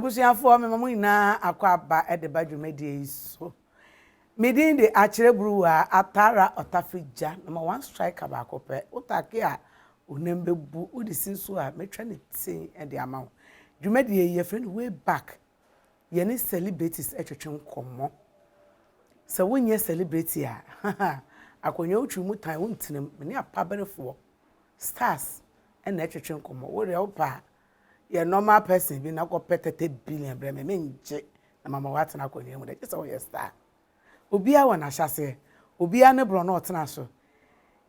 Abusuafo me mamu ina akwa aba ede badwumedie so. Midin de Akyere Bruwaa atara otafija number 1 striker ba kope. Utake a onembebu udisi so a metwa ne tin ede ama wo. Dwumedie ye friend way back. Ye ne celebrities etwetwe nkomo. Se wonye celebrity a akonyo utwu mutan wontinem me ne apabenefo stars ena etwetwe nkomo. Wo re opa ye normal person bi na ko petete billion bre me nje na mama wate na konyo mu de kisa wo ye star. Obia wa na hyase obia ne bro na otena so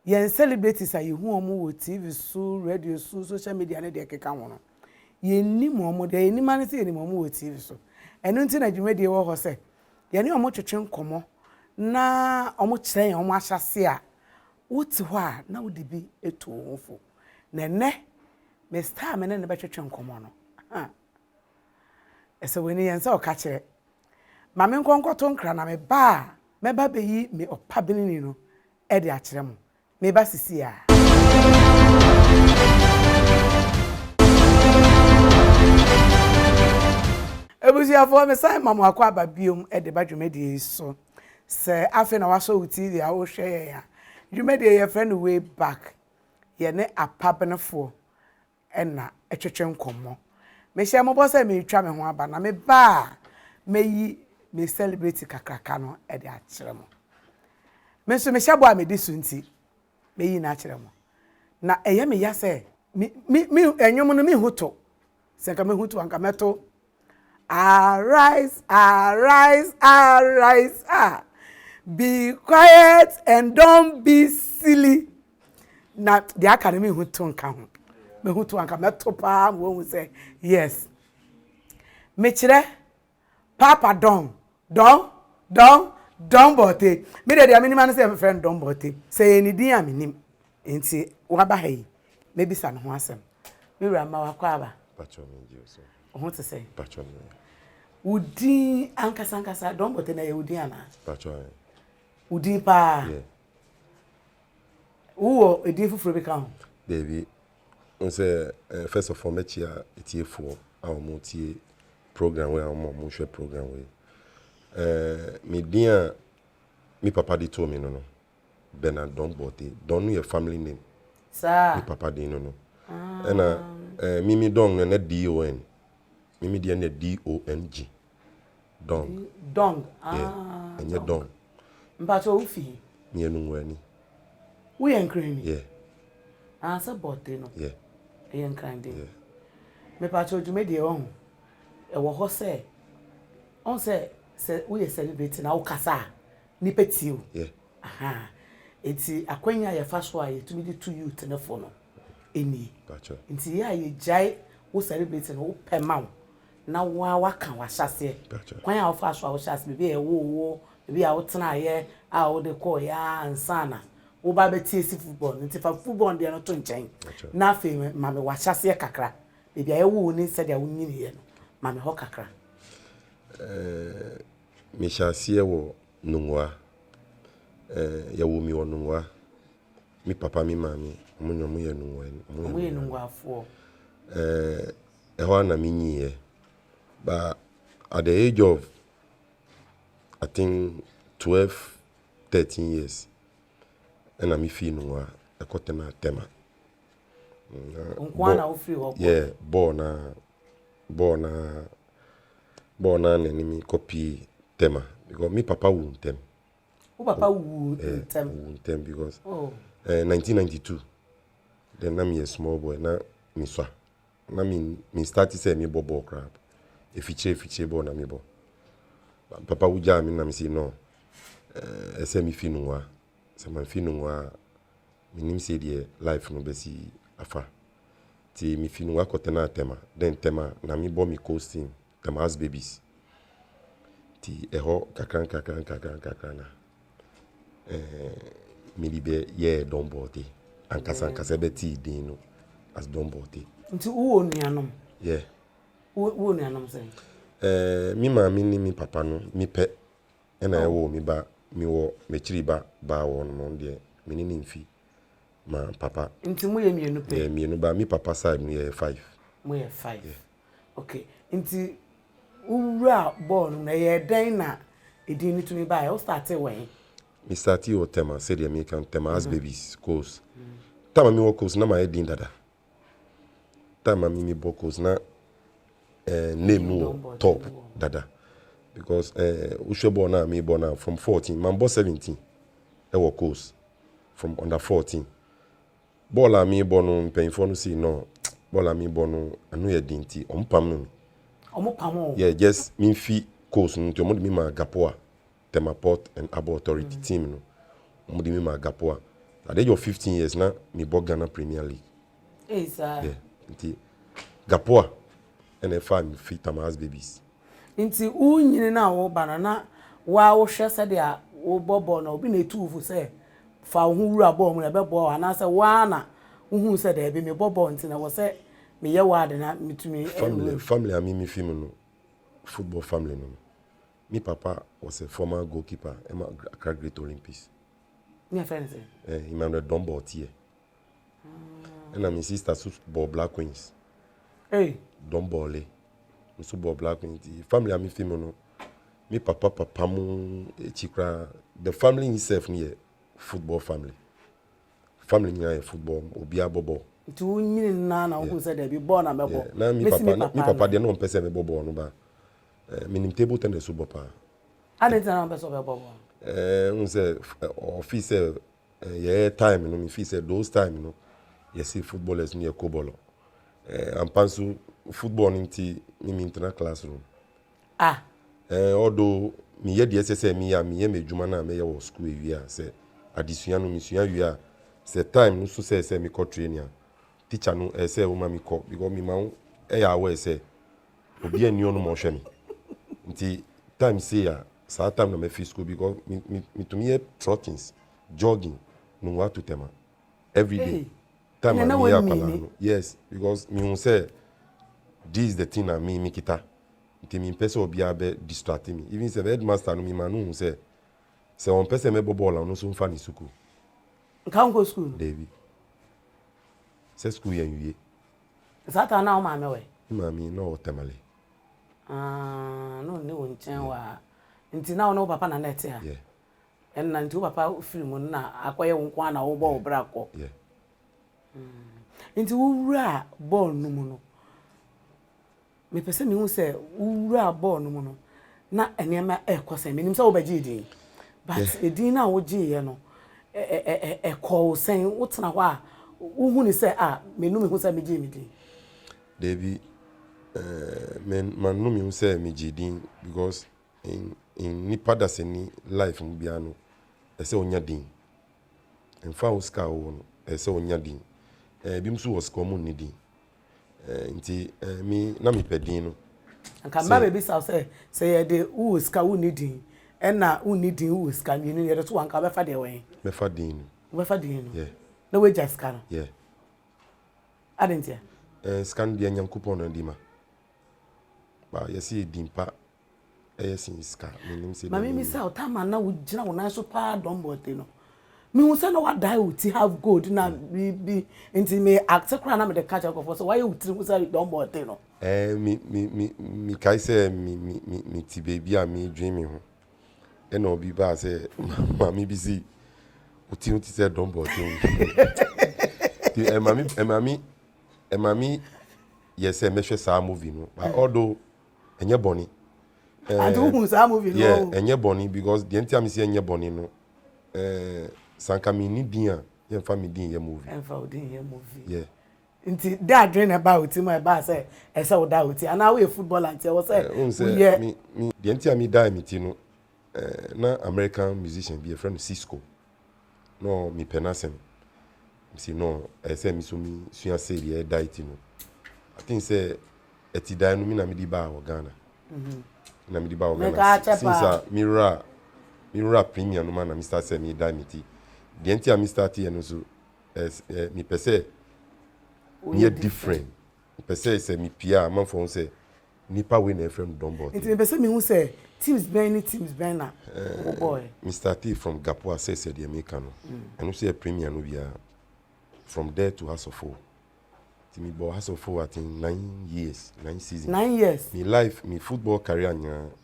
ye celebrities a ye hu omo wo TV so radio so social media ne de keka ho no ye nim omo de ye nim ane se ye nim omo wo TV so eno nti na dwumedie wo ho se ye ne omo twetwe nkomo na omo kire ye omo ahyase a wuti ho a na wodi bi eto wofo na ne me star me ne be twetwe nkomo no ese weni ye nsa o ka kire mame nkonkoto nkra na me ba beyi me opabini no e de akire mo me ba sisi a ebusiafo me sai mamo akwa aba biom e de badwumedie so se afi na waso wuti dia wo hwe ya dwumedie ye friend way back ye ne apabenefo e na etwetwe nkomo me hye mo bo se me twa me ho aba na me ba meyi me celebrate kakraka no e de akire mo me so me hyabo a me disu nti me yi na akire mo na eye me ya se mi enwom no mi huto se nka me huto anka meto arise be quiet and don't be silly na the academy huto nka ho me huto anka meto pa mo hu se yes me kire papa don BORTEY me de dia minima no say friend don BORTEY say ni din aminim enti wa ba hayi me bisa no ho asem me wura ma wa kwa ba pacho me ji so ho te say pacho me udin ankasa don BORTEY na ye udin ana pacho udin pa yeah wo edin fufuro be kan baby on say first of all me chia etiefo a o mo tie program we a mo hwe program we me dia mi papa di to me no Bernard Don BORTEY don no your family name sir mi papa di no mimi don na DON mimi dia na DONG don yeah enye don mpacho ufi mi enu nwani we enkrani yeah answer BORTEY no yeah enkrani yeah me pacho dwumedie wo e wo ho se on se we celebrate na ukasa ni peti o yeah aha eti akwanya ya faso a yetumi di to youth na fo no eni pacho nti ya ye jai wo celebrate no pema na wa kan wa hyase kwanya wo faso a wo hyase be e wo be a wo tena ye a wo de call ya ansana wo ba beti esi football nti fa football de no to nchen na fe ma me wa hyase kakra be a wo ni se de wo nyini ye no ma me ho kakra me hyase wo nungwa ya wo mi wo nungwa mi papa mi mami omunyo ye nungwa mo ye nungwa afo ho na mi nyiye but at the age of I think 12-13 years and I'm fi nungwa ekotena tema nkwana wo free ho yeah born na nemi copy tema because me papa wu tem. Who papa wu tem because 1992 then na me a small boy na me so na me start say me bobo crap efiche bo na me bo papa wu ja me na me say no ese me finunwa se man finunwa me nim say the life no be si afa ti me finunwa kotena tema then tema na me bo me coasting them as babies ti eho kakran na me libe ye Don BORTEY ankasa beti din no as Don BORTEY nti wo nuanom yeah wo nuanom say mi ma mi ni mi papa no mi pe na ewo mi ba mi wo me chiri ba wo no de mi ni mfi ma papa nti mo ye mienu pe mienu ba mi papa side mi ye 5 mo ye 5 okay nti ura ball na ye den na edin ni tumi ba e start when me started o tema say the American tema as babies course time me work course na my edin dada time me bo course na name no top dada because ushe born na me born from 14 man born 17 e work course from under 14 ball a me born no penfo no see no ball a me born no anu ye dinti ompam no yeah just me fi course no to mo de me ma gapoa tema port and abo authority team no mo de me ma gapoa at the age of 15 years na me bo Ghana Premier League yeah nti gapoa and a fan fit tamas babies nti unyini na wo banana wa wo hwese de a wo bobo na obi na etufu se fa wo wura ball mu na be ball ana se wa na hu se de be me bobo nti na wo se me ye wa de na mitumi family ami mi film no football family no me papa was a former goalkeeper Emma Great Olympics me friend say Emmanuel BORTEY and my sister football Black Queens BORTEY so Black Queens family ami film no me papa mu chikra the family itself near football family near football obi abobo tu nyini na wo say dey be born na mebo na me papa dey no pese me bobo no ba minim table tennis so bopa ade tana pese be bobo un say office yeah time no me feel say those time no you see footballers near kobolo ampansu football nti me internal classroom although me ye de say me ya me ye medjuma na me ye wo school ewia say adisua no me sua wia say time no so say me call training teacher no say wo ma me call because me ma ya we say obi ani onu mo hwe me nti time say ya sa time na me fi school because me to me trottings jogging no what to tema every day time na me ya pala no yes because me won say this is the thing na me kita nti me pese obi abe distract me even say headmaster no me ma no say on pese me bobo la no so mfa ni suku kan go school David say school yan wie sata na o ma me we ma me no temale no ne won chen wa nti na no papa na net ya yeah en na nti papa film na akoye won na wo bo bra ko yeah nti wo wura ball no mu no me pese me hu se wo wura ball no mu no na enema ekose me nim se wo ba gidi but edin na wo giye no call sen wo tena ho a wo hu ni se me no me hu se me gi me din David man no me say me jidin because in nipa da seni life mu bia no e say onya din en fa Oscar wo no e say onya din bi mso was common ni din nti me na me pedin no anka ma be bi say ye de wo Oscar wo ni din na wo ni din wo Oscar ni ni ye to anka be fa de wen me fa din we fa din no yeah na we just kan yeah adentia scan dia nyankopon na di ma ba yesi dimpa sin ska menim se mami mi say otama na wo gina wo na so pa don BORTEY no mi hu say na wa die uti have gold na bi nti me act kra na me de catch up so why you uti hu say don BORTEY no mi kai say mi ti baby a mi dream me ho e no bi ba say mami bi si uti say don BORTEY ti mami yes me hwe sa movie no but although enye boni and who sa movie no yeah enye boni because the entire me say enye boni no sanka mi ni din a ye fa mi din ye movie yeah nti that dream about him about say e say that uti and now we football and say yeah me the entire me die me ti no na American musician be a friend Cisco no mi penasem see no I say mi so mi sua say the die ti no I think say eti die no mi na mi di ba o Ghana na mi di ba o Ghana since mirror premium no man na mi start say mi die mi ti the entire mi start here no so mi pese we different mi pese say mi pia man for say nipa we na friend don BORTEY it mi pese mi hu say teams ben na oh boy mi started from Gapoa say the American no and no say premium no bia from there to House of Four to me ball has of four, I think 9 years, 9 seasons. 9 years. Me life, me football career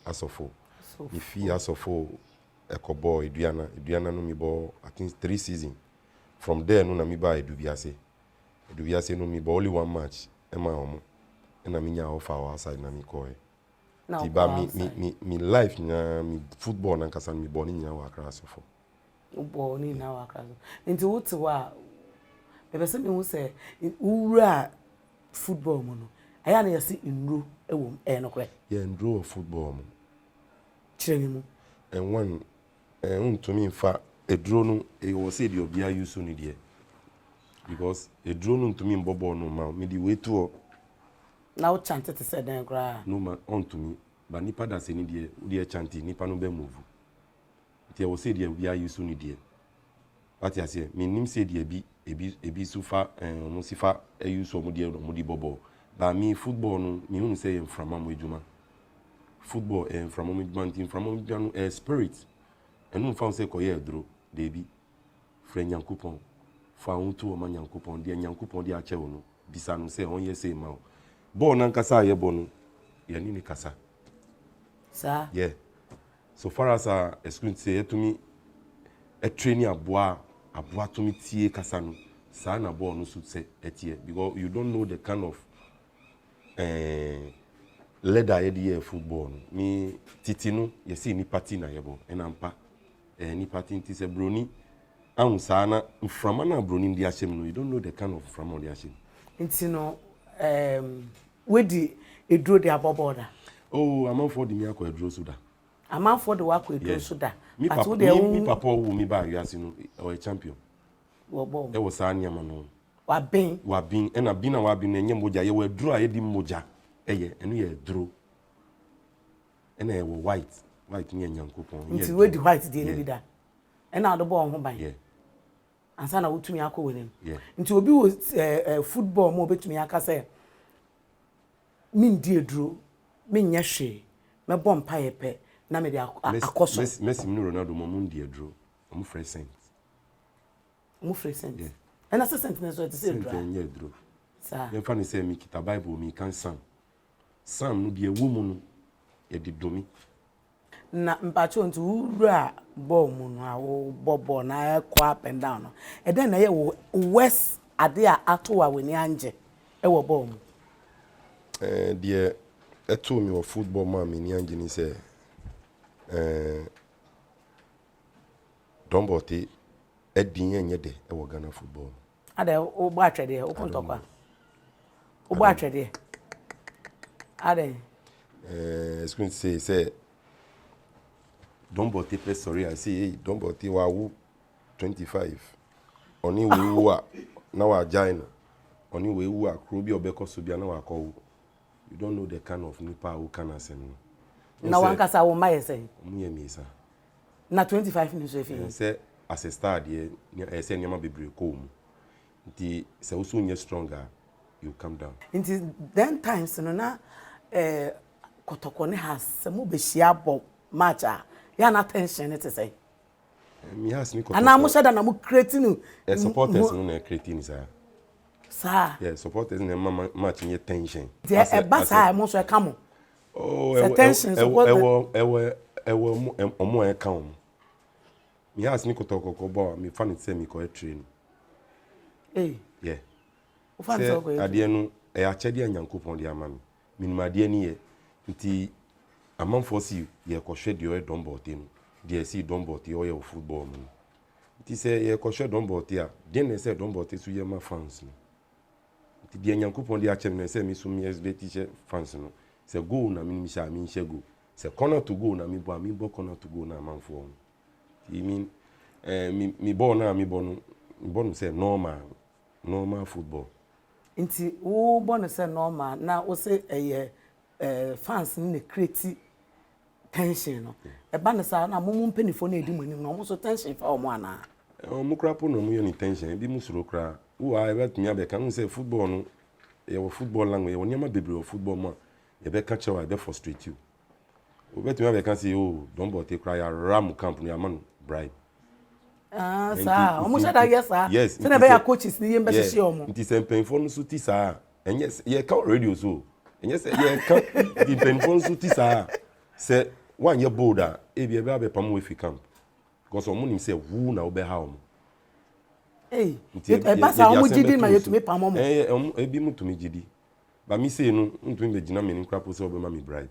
as of four. So Me fee as of four. Eko ball Eduana no me ball I think 3 seasons. From there no na me buy Eduviase. Eduviase no me ball only 1 match. Ema omo. Na me nya offer outside na me koe. Tiba me life nya me football na kasa me ball ni nya wa kra asofo. Ball ni na wa kra. Nti wuti wa bebese me hu se wura football mo no. Aya na yesi nru ewom no kre. Yeah, nru football mo. Kire mi mu. And one to me fa edro no e wo say the obia use ni there. Because edro no to me bobo no ma me di way to na o chant te say den kra. No ma on to me but nipa da say ni there we chanting nipa no be move. Ti wo say the obia use ni there. What you say me nim say the ebi sufa no sifa e use o mo there no mo di bobo. But me football no me hu say from am ejuma. Football and from moment spirit and no found say koye dro debi friend yankupon found to man yankupon dia yankupon dia ache wono bisa no say on ye say ma ball nan kasa ye bono ye ni kasa sir yeah so far as excuse say to me a training aboa to me tie kasa no sa na ball no so say etie because you don't know the kind of leader ye football me titi no ye see ni party na yebo enampa ni party nti se broni ahun sana mframa na broni ndi ahyem no you don't know the kind of mframa ndi ahyem nti no wedi edro de aboboda oh amanfo de mi akọ edro so da amanfo de wakọ edro so da mi papa wu mi ba yasi no o champion wo bom e wo sa anyama no wa bin e na bin na wa bin na nyem moja ye wo edro a ye di moja eye enu ye dro ena ye white nye nyankopon nti we di white dey ni da ena ado ball ho ban yeah ansa na wotumi akọ yeah nti obi wo football mo betumi aka say min di edro min nya hwe me bom paye pe na me di akoso Messi no Ronaldo mo di edro mo present yeah ena sent na so te say edro sa ye fa ni say mi kita bible mi kan sam no de ewu mu no ye de domi na mpacho nti wura ball mu no awo bobo na ekọ up and down no e den na ye wo west ade a ato a weni anje e wo ball mu de eto mi wo football ma mi ni anje ni say BORTEY edin enye de e wo Ghana football ade o gba atwede o kontokwa o gba atwede ade it's going to say BORTEY play sorry I say hey BORTEY wa 25 oni we wu a na wa join oni we wu a kro bi obeko so bia na wa call you don't know the kind of nipa who can asem na wan kasa wo ma yese mu ye mi sa na 25 ni so efi say as a star there say nyama bebre ko mu nti say wo so nye stronger you come down nti then times no na kotoko ne has mo be hia bo match ya na tension it say me has ni kotoko ana mo shada na mo creating supporters no na creating sa yeah supporters na match nye tension e ba sa mo so e ka mo oh tension support ewo omo e ka mo me has ni kotoko ko bo me fan it say me ko train yeah o fan so ko ade no e a chede anyankopon de ama me minima ade ni ye nti amanfo si ye ko hwe de o BORTEY no de si BORTEY o ye football no nti se ye ko hwe BORTEY a de ne se BORTEY su ye ma fans no nti de anyankopon de a chem ne se mi su mi SBT fans no se goal na mi sha mi she go se corner to goal na mi bo corner to goal na amanfo no I mean mi bo na mi bo no se normal football nti wo bo no se normal na wo se fans ni create tension no e ba ne sa na mo mpenifo na edi manim no mo so tension fa o mo ana mo krapo no mo ye ni tension bi mo suro kra wo a bet mi abeka no say football no ye wo football language ye woni ma bebre wo football mo ye be catch you be frustrate you wo bet mi abeka say oh BORTEY kra ya ram camp no ya man bribe Sir, almost said yes, sir. Yes. So never coaches ni yembe shishie omo. Nti se penfo no so ti saa. Enye ye ka radio so. Enye se ye ka di penfo no so ti saa. Se one year bolder, e be pam we fi camp. Because omo nim say who na obe ha omo. Eh, basa omo gidi ma yetumi pam omo. E bi mutumi gidi. Ba mi say no, ntumi be gina me ni krapo se obe ma me bribe.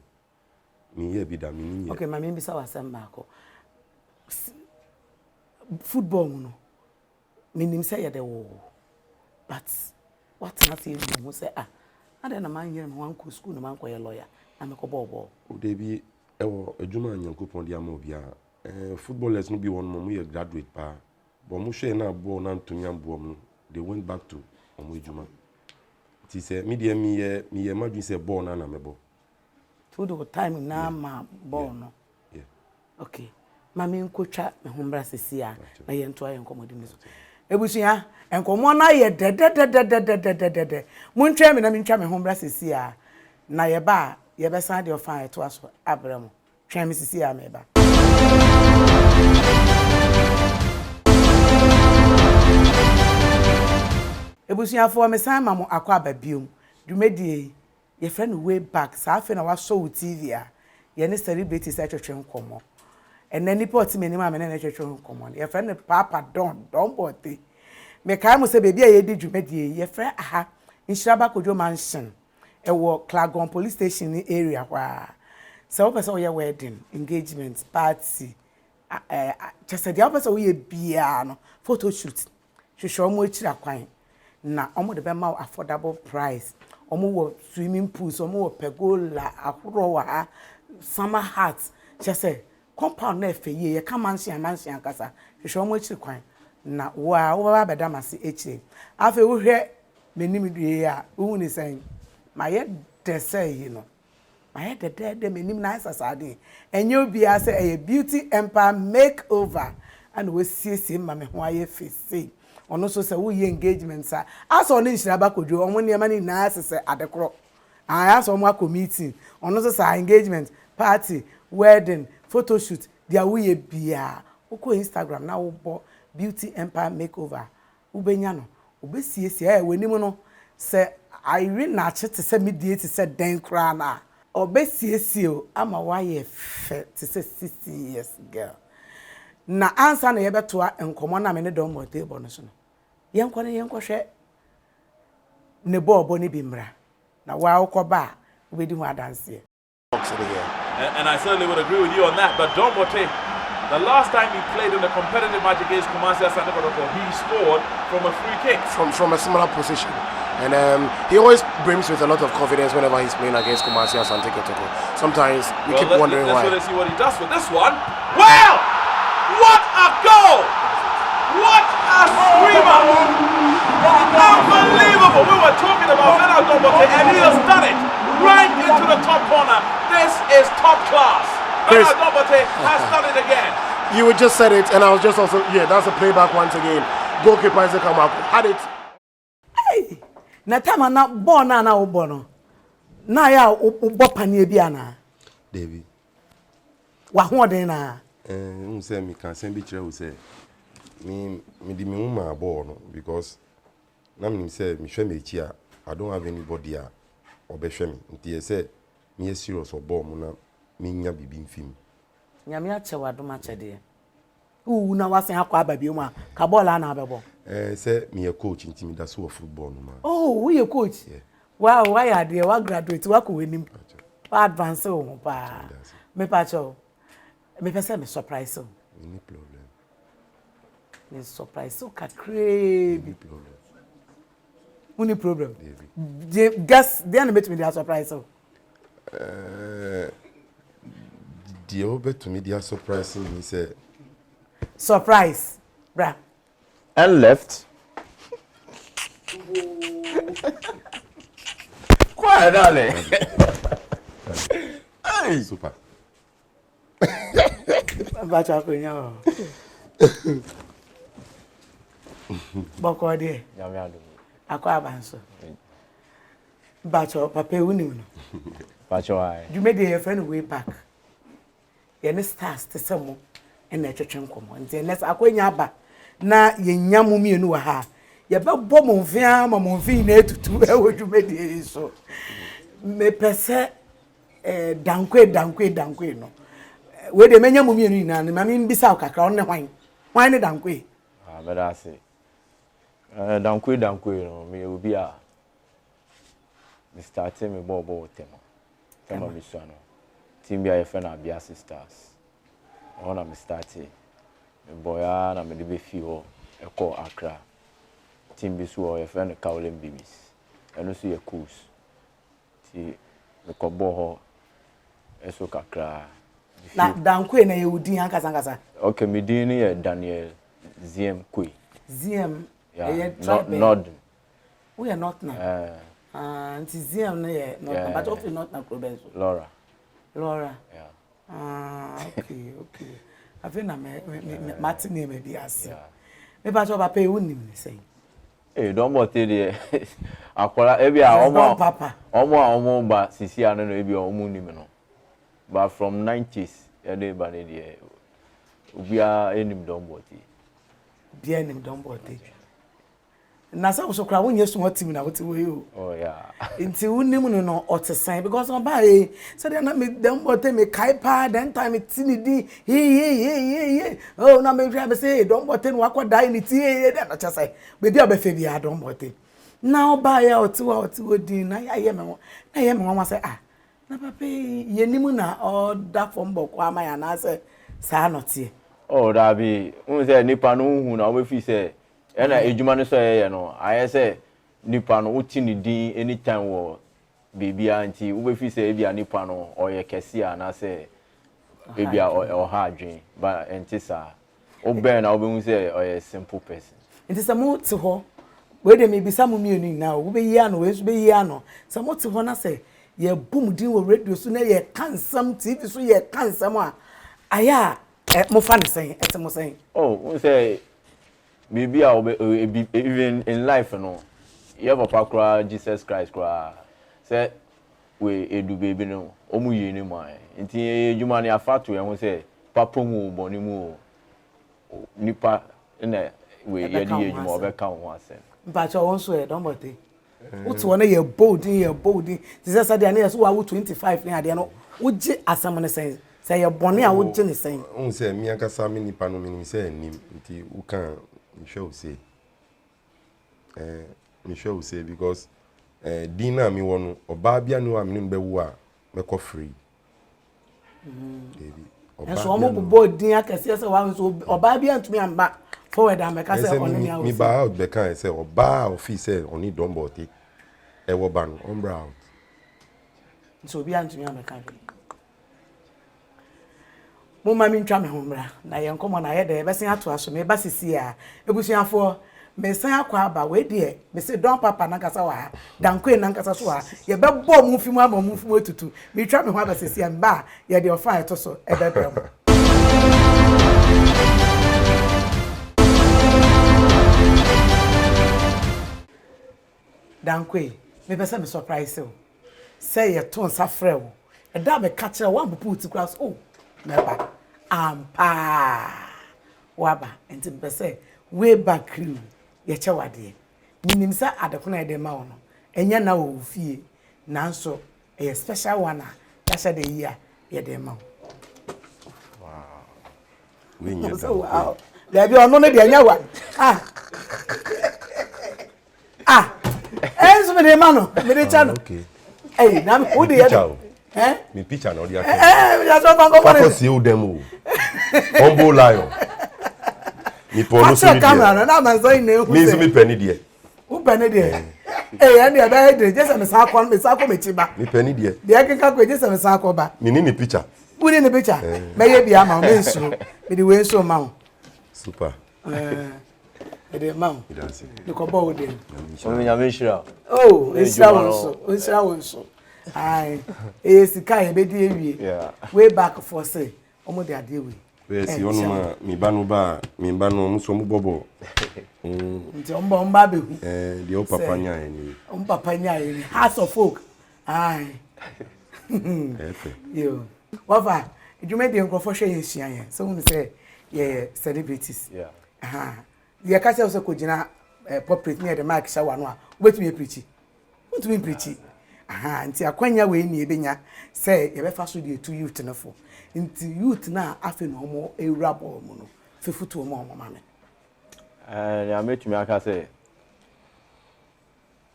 Me here be da me ni. Okay, mama mbisa wasem baako. Football no. Minim say ye de wo. But what na say you say I don't man here man ko school na man ko ye lawyer. Na me ko ball. O de bi ewo adwuma Nyankopon dia ma obia. Footballers no be one mo ye graduate pa. But mo hwe na ball na ntumi ambo mo. They went back to omo adwuma. Ti say me de me ye madwin say ball na me ball. To the time na ma ball no. Yeah. Okay. Mami nkotwa me hombra sesia na ye nto aye nkomodi ni so. Ebusia enkomo na ye de. Muntwa me na mentwa me hombra sesia na ye ba ye be san de ofan eto aso abramo. Twa me sesia me ba. Ebusia fo me san mamo akwa babiom. Dwumedie ye friend way back sa afi na wa show TV a ye ne celebrities atwetwe nkomo. And then nipa oti me ni ma me na twetwe nkomo. Ye friend papa don BORTEY. Me kai mo se baby a ye di dwumedie ye friend aha Nhiraba Kojo mansion e wo Klagon police station ni area kwa. So person we wedding, engagement, party just say the person we bia no photo shoot. Hwehwe omo akira kwan. Na omo de be ma affordable price. Omo wo swimming pools, omo wo pergola, ahoro wa summer hats. Just say compound na efe ye ka mansion kasa. Hwehwe omo akira kwan. Na wo ba beda mase akire. Afa wo hwe menim due a wo ni sen. Ma ye de say you know. Ma ye de menim na asasade. Enye obi a say a beauty empire makeover. And we see ma me ho aye fese. Ono so say wo ye engagement sa. Aso no Nhiraba Kojo omo ne ma ni na asese adekoro. Aso omo akọ meeting. Ono so say engagement, party, wedding, photo shoot. Dia wo ye bia. Uko Instagram na wo bo beauty empire makeover. Ubenya no. Obesiesie wanimu no say Irene na chete say mediate say den kra na. Obesiesie o ama wa ye fe te say 60 years girl. Na answer na ye betoa enkomo na me ne don BORTEY bo no so no. Yenkwo ne hwe ne bo ne bimra. Na wa ukoba obedi hu adanse. And I certainly would agree with you on that. But BORTEY, the last time he played in a competitive match against Kumasi Asante Kotoko, he scored from a free kick. From a similar position. And he always brims with a lot of confidence whenever he's playing against Kumasi Asante Kotoko. Sometimes we keep wondering why. Let's see what he does with this one. Well, what a goal! What a screamer! Unbelievable! We were talking about BORTEY and he has done it right into the top corner. This is top class. BORTEY has done it again. You just said it, and I was just also, that's a playback once again. Goalkeeper Isaac Amaku had it. Hey, na time na ball na wo no. Na ya wo panie bia na. David. Wa ho den na. Say me can send be kire wo say. Me di me ma ball no because na me say me hwe me chi a I don't have anybody a obehwe me. Nti say me serious o ball mu na me nya bibi mfim. Nyame ache wadom ache de. Na wasen akwa ababie mu a ka ball na abebo. Say me a coach nti me da so football no ma. Oh, we a coach. Yeah. Wow, why are there? Wa graduate wa ko wenim. Wa advance o pa. Me pa cho. Me pese me surprise o. Any problem. Me surprise so ka crazy. Problem. Any problem. Guess they na make me dey surprise o. The over to me they are surprising me say surprise. Bra. And left. Quiet, darling. Hey, super. Bacha ko nya. Boko de. Nyame adu. Akwa abanso. Bacha papa uni no. Bacha why? You made your friend way back. Ye ne stars te samo e na twetwe nkomo. Nti next akwanya aba na yenya mu mienu wa ha ye be bɔ mo mfia ma mo mfin na etutu e wo dwumedie so me pese dankwe no we de menya mu mienu na ma me mbisa kakra on ne hwan ne dankwe But I say, dankwe no, me obi a me started me bobo tema me so no. Team bi a yefe na Abia Sisters. Ona me started me boya na me de be fi ho e ko Accra. Team bi so yefe na Kaolin Babies. Eno so ye cruise. Ti me ko bo ho eso kakra. na dankwe na ye udi hankasa Okay, me din ye Daniel Ziem Kwe. Ziem Yeah, Nod. We are not now. Nti Ziem na ye not, but of not na Probenso. Laura. Yeah. Okay. I think na me Martin name be as. Me ba cho papa e wonim ni say. Don't BORTEY there. Akwara ebi a omo ba sisi anu no ebi omo nim no. But from 90s, they ba ne there. We are enim don't BORTEY. Bia nim don't BORTEY. Na sa so kra wonye so team na wote we o. Oh yeah. Nti wonim no otesan because on buy so then me don't BORTEY me kai pa then time tini di hey. Oh na me try be say don't BORTEY no akwa ni ti then na say be dia be fe bia don't BORTEY. Now buy ya otiwo din na ya ye me won say na papa yenim na order from boko amaya na say sa no tie. Oh that be say nipa no hu na we fi say na ejuma no so ye no aye say nipa no uti ni din anytime wo baby anti we fi say bia nipa no oye kese a na say baby o ha adwen but entisa o ben na we hu say oye simple person. Ntisa mo ti ho we de me bisa mo mienu na wo be yi ano we so be yi ano sa mo ti ho na say ye boom din wo radio so na ye kansam TV so ye kansam a aya mo fa ne sen etemo sen. Oh we say maybe even in life no you have a pakra Jesus Christ kra say we edu baby no omu yi ni mai nti ejuma ni afatu e ho say papa mu boni mu nipa na we ye di ejuma obeka ho asem Mpa cho won so e don't BORTEY. Utu wona ye bold ti say sadia na ye so wa 25 na ade no woje asem ne sen say ye bone a woje ne sen. On say mi akasa mi nipa no mi say nim nti u kan show say me show say because dinner mi wonu oba bia no am nim be wo a me ko free baby oba so mo bobo din akase say wa so oba bia ntumi amba forward am ka say on me mi ba out be kan say oba office say oni don't BORTEY e wo ban ombra out so bia ntumi amba ka mo ma mi ntwa me ho mra na ye nkomo na ye de be sen ato aso me ba sisi a ebusuafo me san akwa aba we de me se don papa na kasa wa dankwe na kasa so a ye be bɔ mu fimu ama mu fimu etutu me twa me ho aba sisi a mba ye de ofa eto so e be brem dankwe me pese me surprise o say ye to nsa frɛ wo e da be ka kire one pupu ti kras oh meba ampa waba enti be say way back crew ye che wade minim sa adekona de ma wono enya na wo fie nanso e special one a ya sha de yi a ye de ma wow we nya so wow le bi ono ne de nya wa enso me de ma no me de cha no okay na wo de ye mi picture na odi ya so fan ko for see o dem o humble lion mi polo so mi camera na man so ine hu mi so mi penny there who penny there and the other day just me sa ko me chiba mi penny there the akeka ko just me sa ko ba mi ni picture who ni picture me ye bia ma me nsuro me di we so ma wo super e de ma wo ni ko bo wo de so me nya me shira oh isra wonso ai sika e be di ewie way back for say omo de ade we si onu ma mi ba no mu so mu bobo nti omba be hu the o papa nya ni papa nya ni house of folk ai yo wafa edwuma de nkrofo hwe ye hia ye so hu say ye celebrities the Akyere also could jina portrait near the mic shawanwa. Wait me preachy. What to me preachy? Aha, until akwanya we ni ebenya say ye be fa so de 2 youth no fo. Until youth na afi no mo ewrabo mo no. Fefutu mo mama me. Ya metumi aka say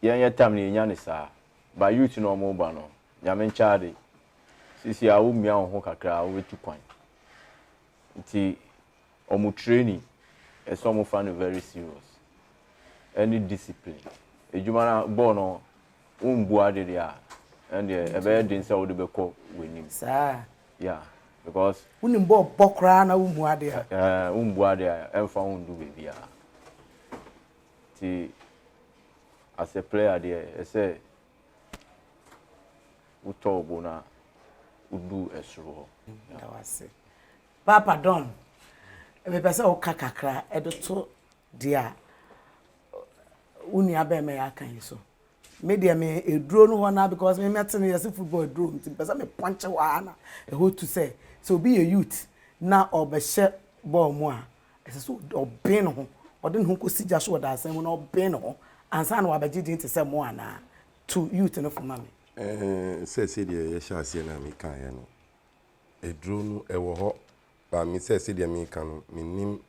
ye tam ni nya ne sa. Ba youth no mo ba no. Ya men chade. Sisi a wo mia ho kakra wo betu kwan. Nti omu training e so mo fa no very serious. Any discipline. Ejuma na ball no umbu ade dia and e be din say wo de be ko wenim. Sir. Yeah, because Unim ball bokra na umbu ade. Umbu ade emfa undu be bia. Ti as a player there, I say utobo na udu esro. That was it. Papa Don. Me pese o kakakra edoto dia uni abe me yakan so. Me dia me eduro no ho na because me metene yes football eduro mti pese me punch wa na e ho to say so be a youth na obehye ball mu a ese so obin ho ode no ko sija so da asem na obin ho ansa na wabagidi nti se mu ana to youth no for mama say dia ye sha ase na me kan ye no eduro no e wo ho ba mi say dia me kan no minim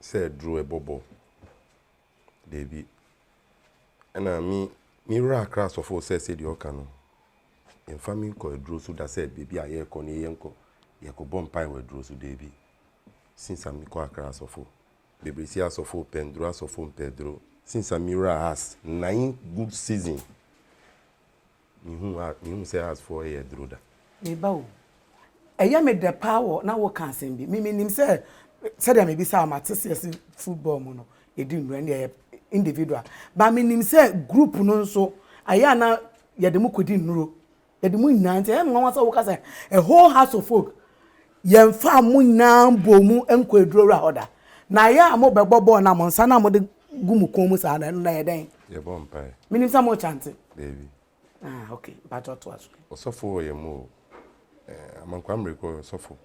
say eduro e bobo debi ana mi ra class of say dia o kan no en family ko eduro so da said baby aye ko ni yenko ye ko bom pai we eduro so debi since am ko class of baby si asofo pendro asofo pedro since Amira has 9 good season me say has 4 year droda me ba o eya me the power na wo kan sen bi me nim say dem me bi say amatese football mu no e di nru ne individual ba me nim say group no nso aya na ye de mu kodi nru ye de mu nyante e nwa so wo ka say a whole house of folk ye mfa mu nyam bomu enko eduro ra oda na ya mo be bobo na mo nsa na mo de gumu kon mu sa na no na ye den ye bom pai me nim say mo chante baby okay but what was osofo ye mo amankwa mreko osofo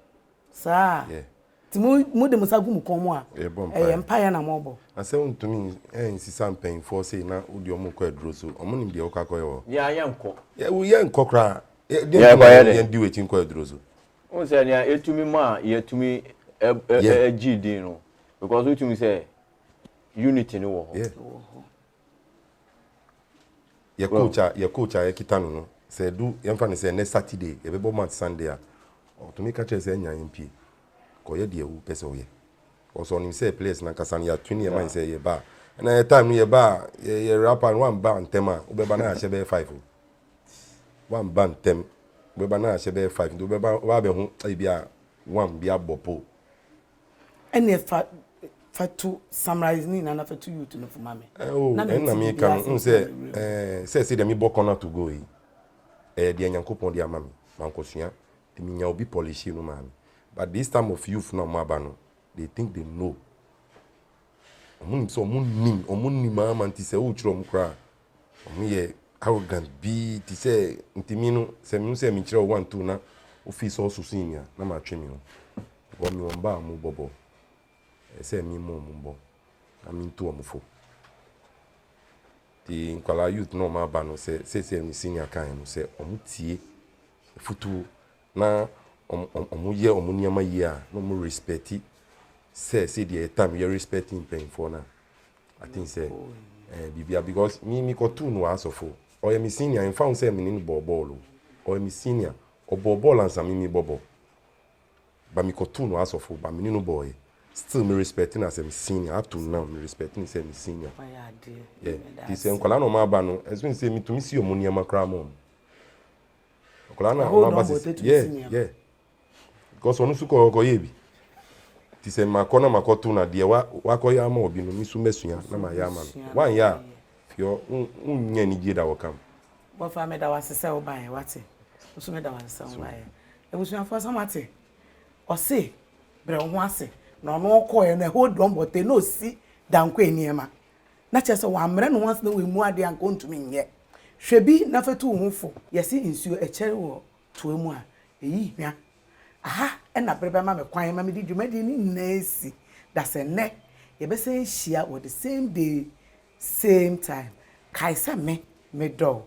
sa yeah ti mu de musa gumu kon mu a ye bom pai empire na mo bo ase untumi insisa mpen for say na udi omo ko eduro so omo nim de okakoyo ya yanko ye nkokra Yeah, ye ndi wetin ko eduro so on say na etumi ma yetumi GD no because we tumi say unity no wo yeah ye coach ye kitano no say do ye mfa ne say next Saturday ye be bo match Sunday a to make catch say nya MP ko ye de ewu pese o ye also nim say place na kasa ya twin ye man say ye ba na ye time ye ba ye rapper one ba ntema o be ba na ahye be 5 one ba ntem we ba na ahye be 5 do be ba wa be ho bia one bia bopo ene fa to summarize ni na fa to you to no for mama na me kan say dem bo corner to go yi de Nyankopon de amami mankosua de minya obi polish no man but this time of youth no maba no they think they know omun mama nti se wo chiro mkra ye arrogant be ti say ntimi no se mi se mi chiro 1 2 na office also senior na ma twemi no go mi won ba mu bobo say mi mo mbo ami nto omfo ti nkwala youth no ma ba no say mi senior kan no say omutie futu na omuye omuniama ye a no mu respecti say the time you respecting pain for na I think say bibia because me ko tu no asofo o ye mi senior in fact say me ni ball o ye mi senior o ball ansa mi bobo ba mi ko tu no asofo ba me ni no boy still me respecting as a senior up to now me respecting say me senior yeah this nkwala no ma ba no as we say me to me see omuniama kra mom nkwala na ma ba yeah because onu su ko ye bi ti se makona makotu na de wa ya ma obi no misu mesua na ma ya ma wan ya fio unnya ni gida wakam bo fa me da wasese wo ban wate so me da wasese wo ban e busua fo samate o se bre ho ase na ono ko ye na hold on but no si danko eniema na chese wa amre no once na we mu ade anko ntumi nye hwebi na fatu ho fo yesi insuo e chere wo to emu a eyi hwa aha na brebe ma me kwan ma me di dwumadi ni nasi da se ne yɛbɛsɛ hyia wɔ the same day same time kae sɛ me dɔw